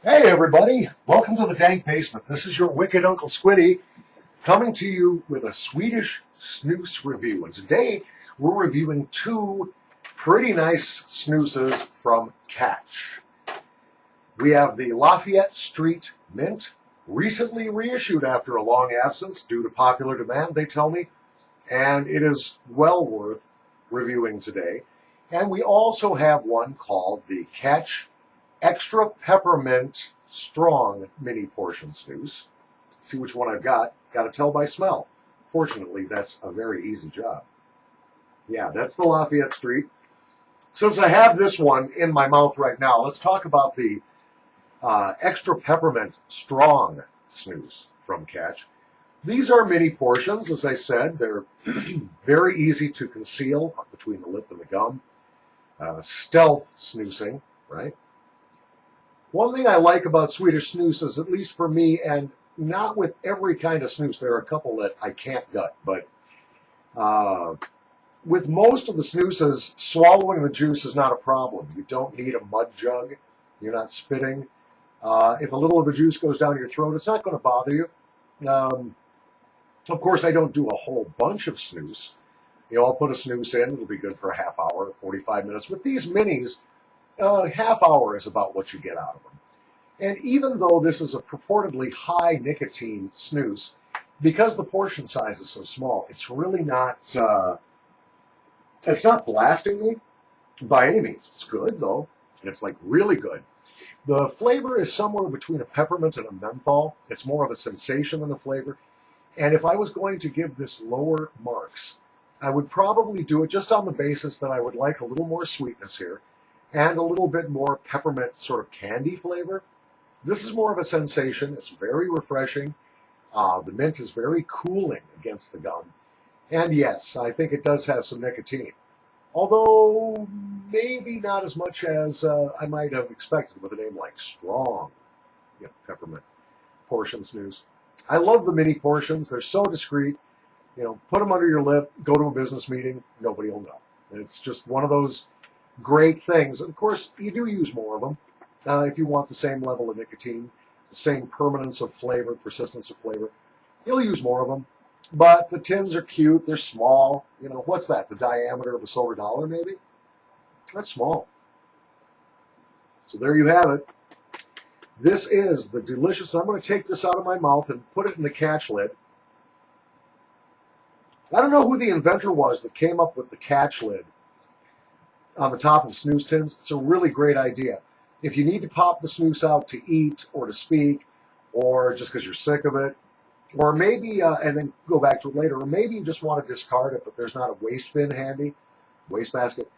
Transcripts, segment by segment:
Hey everybody, welcome to the Dank Basement. This is your wicked Uncle Squiddy coming to you with a Swedish snus review. And today we're reviewing two pretty nice snoozes from Catch. We have the Lafayette Street Mint, recently reissued after a long absence due to popular demand, they tell me, and it is well worth reviewing today. And we also have one called the Catch Extra Peppermint Strong Mini Portion Snus. See which one I've got. Got to tell by smell. Fortunately, that's a very easy job. Yeah, that's the Lafayette Street. Since I have this one in my mouth right now, let's talk about the Extra Peppermint Strong Snus from Catch. These are mini portions, as I said. They're very easy to conceal between the lip and the gum. Stealth snoozing, right? One thing I like about Swedish snus is, at least for me, and not with every kind of snus, there are a couple that I can't gut, but with most of the snoozes, swallowing the juice is not a problem. You don't need a mud jug. You're not spitting. If a little of the juice goes down your throat, it's not going to bother you. Of course, I don't do a whole bunch of snus. I'll put a snus in. It'll be good for a half hour, 45 minutes. With these minis, half hour is about what you get out of them. And even though this is a purportedly high nicotine snus, because the portion size is so small, it's really not, it's not blasting me by any means. It's good though, and it's like really good. The flavor is somewhere between a peppermint and a menthol. It's more of a sensation than a flavor. And if I was going to give this lower marks, I would probably do it just on the basis that I would like a little more sweetness here and a little bit more peppermint sort of candy flavor. This is more of a sensation. It's very refreshing. The mint is very cooling against the gum. And yes, I think it does have some nicotine. Although maybe not as much as I might have expected with a name like Strong, peppermint portion snus. I love the mini portions. They're so discreet. Put them under your lip, go to a business meeting, nobody will know. It's just one of those great things. Of course, you do use more of them if you want the same level of nicotine, the same permanence of flavor, persistence of flavor. You'll use more of them. But the tins are cute. They're small. What's that? The diameter of a silver dollar, maybe? That's small. So there you have it. This is the delicious. I'm going to take this out of my mouth and put it in the Catch lid. I don't know who the inventor was that came up with the Catch lid on the top of snus tins. It's a really great idea. If you need to pop the snus out to eat or to speak, or just because you're sick of it, or maybe, and then go back to it later, or maybe you just want to discard it, but there's not a waste bin handy, wastebasket.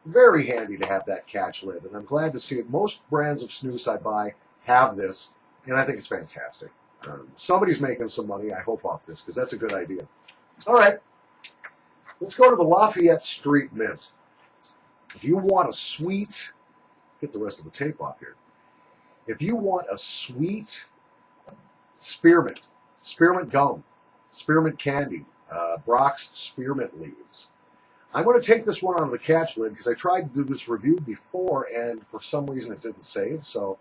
Very handy to have that Catch lid, and I'm glad to see it. Most brands of snus I buy have this, and I think it's fantastic. Somebody's making some money, I hope, off this, because that's a good idea. All right, let's go to the Lafayette Street Mint. If you want a sweet, get the rest of the tape off here. If you want a sweet spearmint gum, spearmint candy, Brock's spearmint leaves, I'm going to take this one out of the Catch lid because I tried to do this review before and for some reason it didn't save. So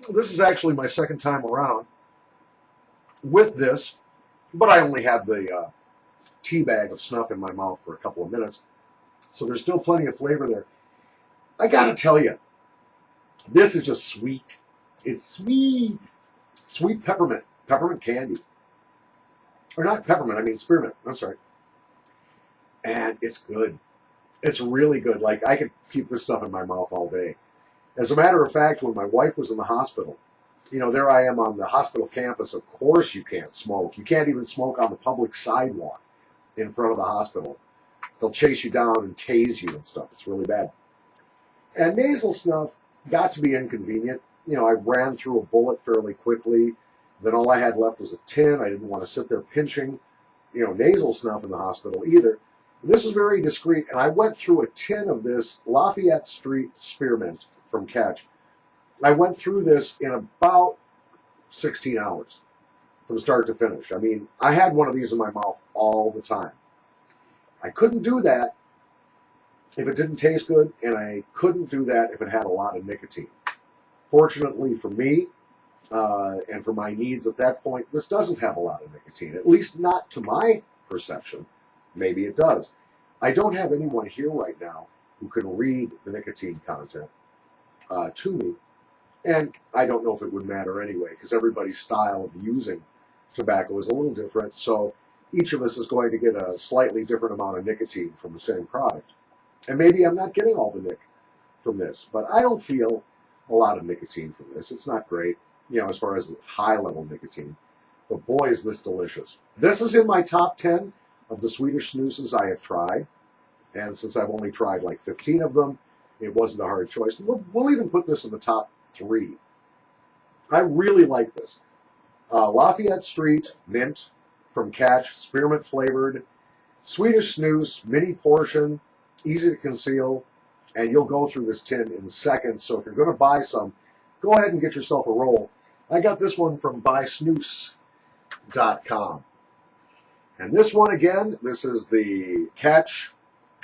this is actually my second time around with this, but I only had the tea bag of snuff in my mouth for a couple of minutes. So there's still plenty of flavor there. I got to tell you, this is just sweet. It's sweet. Sweet peppermint candy. Or not peppermint, I mean spearmint. I'm sorry. And it's good. It's really good. Like, I could keep this stuff in my mouth all day. As a matter of fact, when my wife was in the hospital, there I am on the hospital campus. Of course you can't smoke. You can't even smoke on the public sidewalk in front of the hospital. They'll chase you down and tase you and stuff. It's really bad. And nasal snuff got to be inconvenient. I ran through a bullet fairly quickly. Then all I had left was a tin. I didn't want to sit there pinching, nasal snuff in the hospital either. This was very discreet, and I went through a tin of this Lafayette Street Spearmint from Catch. I went through this in about 16 hours from start to finish. I mean, I had one of these in my mouth all the time. I couldn't do that if it didn't taste good, and I couldn't do that if it had a lot of nicotine. Fortunately for me, and for my needs at that point, this doesn't have a lot of nicotine, at least not to my perception. Maybe it does. I don't have anyone here right now who can read the nicotine content to me, and I don't know if it would matter anyway, because everybody's style of using tobacco is a little different, so each of us is going to get a slightly different amount of nicotine from the same product. And maybe I'm not getting all the nic from this, but I don't feel a lot of nicotine from this. It's not great, as far as high-level nicotine. But boy, is this delicious. This is in my top 10 of the Swedish snoozes I have tried. And since I've only tried like 15 of them, it wasn't a hard choice. We'll even put this in the top 3. I really like this. Lafayette Street Mint from Catch, spearmint flavored, Swedish snus, mini portion, easy to conceal, and you'll go through this tin in seconds. So if you're going to buy some, go ahead and get yourself a roll. I got this one from buysnus.com. And this one again, this is the Catch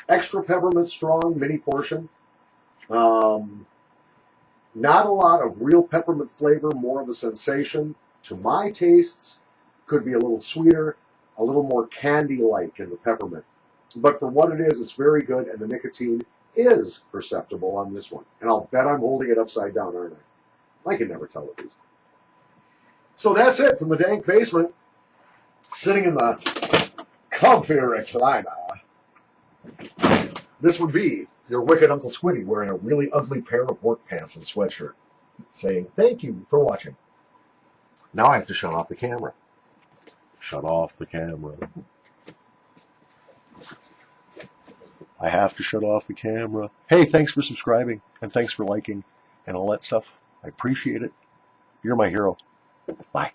Extra Peppermint Strong mini portion. Not a lot of real peppermint flavor, more of a sensation. To my tastes, could be a little sweeter, a little more candy-like in the peppermint. But for what it is, it's very good, and the nicotine is perceptible on this one. And I'll bet I'm holding it upside down, aren't I? I can never tell with these. So that's it from the dank basement, sitting in the comfy recliner. This would be your wicked Uncle Squiddy wearing a really ugly pair of work pants and sweatshirt, saying, thank you for watching. Now I have to shut off the camera. Shut off the camera. I have to shut off the camera. Hey, thanks for subscribing, and thanks for liking, and all that stuff. I appreciate it. You're my hero. Bye.